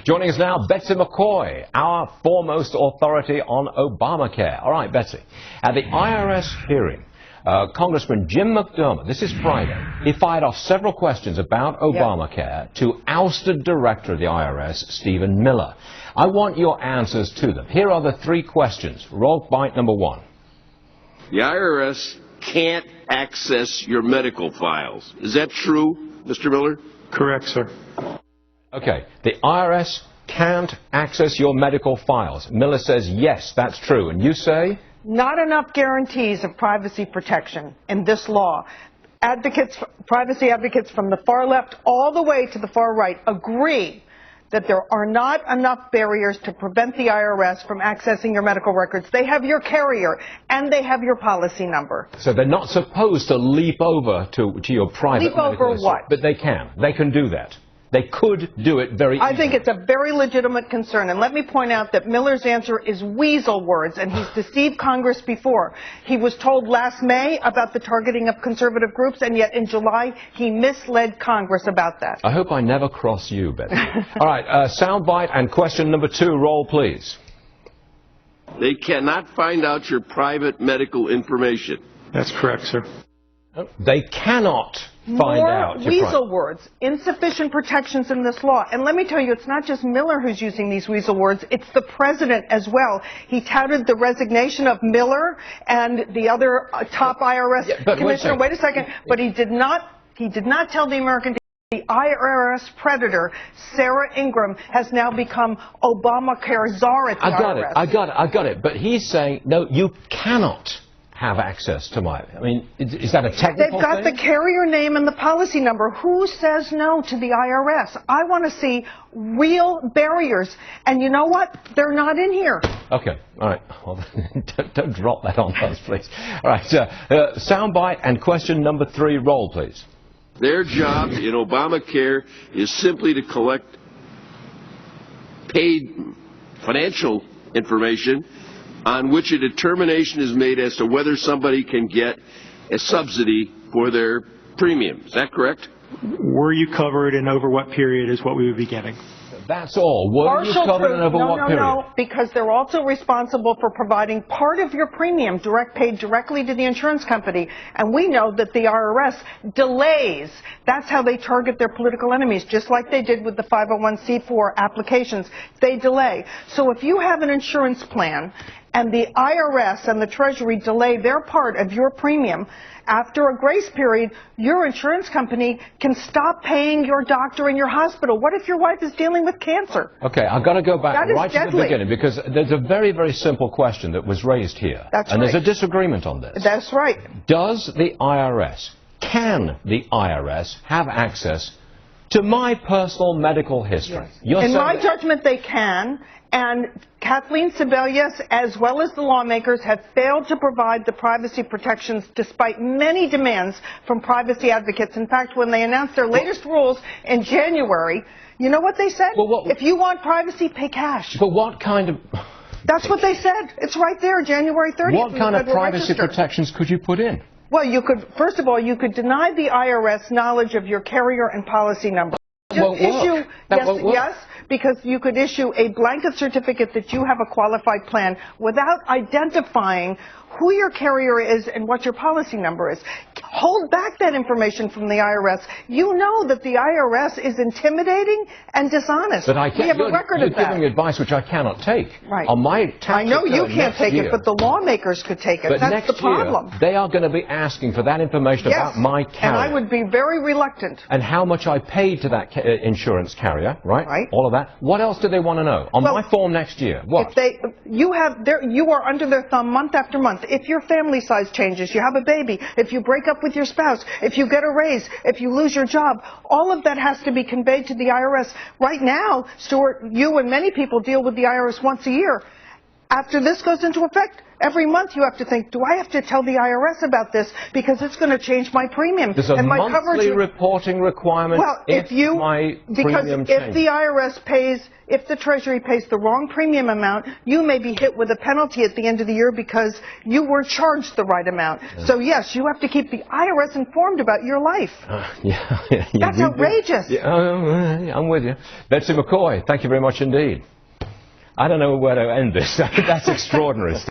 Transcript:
Joining us now, Betsy McCaughey, our foremost authority on Obamacare. All right, Betsy. At the IRS hearing, Congressman Jim McDermott, this is Friday, he fired off several questions about Obamacare to ousted Director of the IRS, Stephen Miller. I want your answers to them. Here are the three questions. Roll bite number one. The IRS can't access your medical files. Is that true, Mr. Miller? Correct, sir. Okay, the IRS can't access your medical files. Miller says, yes, that's true. And you say? Not enough guarantees of privacy protection in this law. Privacy advocates from the far left all the way to the far right agree that there are not enough barriers to prevent the IRS from accessing your medical records. They have your carrier, and they have your policy number. So they're not supposed to leap over to your private medical Leap over history, what? but they can. They can do that. They could do it very easily. I think it's a very legitimate concern. And let me point out that Miller's answer is weasel words, and he's deceived Congress before. He was told last May about the targeting of conservative groups, and yet in July he misled Congress about that. I hope I never cross you, Betsy. All right, soundbite and question number two. Roll, please. They cannot find out your private medical information. That's correct, sir. They cannot find out. More weasel words, insufficient protections in this law. And let me tell you, it's not just Miller who's using these weasel words, it's the president as well. He touted the resignation of Miller and the other top IRS commissioner. Wait a second. But he did not tell the American the IRS predator, Sarah Ingram, has now become Obamacare czar at the IRS. I got it. But he's saying, no, you cannot have access to my, I mean, is that a technical They've got thing? the carrier name and the policy number. Who says no to the IRS? I want to see real barriers. And you know what? They're not in here. Okay. All right. Well, don't drop that on us, please. All right. Soundbite and question number three. Roll, please. Their job in Obamacare is simply to collect paid financial information on which a determination is made as to whether somebody can get a subsidy for their premium. Is that correct? Were you covered and over what period is what we would be getting? That's all. Were you covered and over what period? No, because they're also responsible for providing part of your premium paid directly to the insurance company. And we know that the IRS delays. That's how they target their political enemies, just like they did with the 501c4 applications. They delay. So if you have an insurance plan and the IRS and the Treasury delay their part of your premium, after a grace period, your insurance company can stop paying your doctor in your hospital. What if your wife is dealing with cancer? Okay, I've got to go back right to the deadly. beginning, because there's a very, very simple question that was raised here. That's and right. There's a disagreement on this. That's right. Can the IRS have access to my personal medical history? Yes. In my judgment, they can. And Kathleen Sebelius, as well as the lawmakers, have failed to provide the privacy protections despite many demands from privacy advocates. In fact, when they announced their latest rules in January, you know what they said? If you want privacy, pay cash. But what kind of... That's what they said. It's right there, January 30th. What kind of privacy protections could you put in? Well, you could, first of all, you could deny the IRS knowledge of your carrier and policy number. Yes, because you could issue a blanket certificate that you have a qualified plan without identifying who your carrier is and what your policy number is. Hold back that information from the IRS. You know that the IRS is intimidating and dishonest. But I can't, we have a record of that. You're giving advice which I cannot take. Right. On my tax I know you can't take year, it, but the lawmakers could take it. But that's the problem. Year, they are going to be asking for that information about my carrier. And I would be very reluctant. And how much I paid to that insurance carrier, right? Right. All of that. What else do they want to know? On my form next year, what? You are under their thumb month after month. If your family size changes, you have a baby, if you break up with your spouse, if you get a raise, if you lose your job, all of that has to be conveyed to the IRS. Right now, Stuart, you and many people deal with the IRS once a year. After this goes into effect, every month you have to think, do I have to tell the IRS about this because it's going to change my premium? There's a and my monthly coverage reporting requirement if the IRS pays, if the Treasury pays the wrong premium amount, you may be hit with a penalty at the end of the year because you weren't charged the right amount. Yeah. So yes, you have to keep the IRS informed about your life. That's outrageous. Yeah, I'm with you. Betsy McCaughey, thank you very much indeed. I don't know where to end this. That's extraordinary.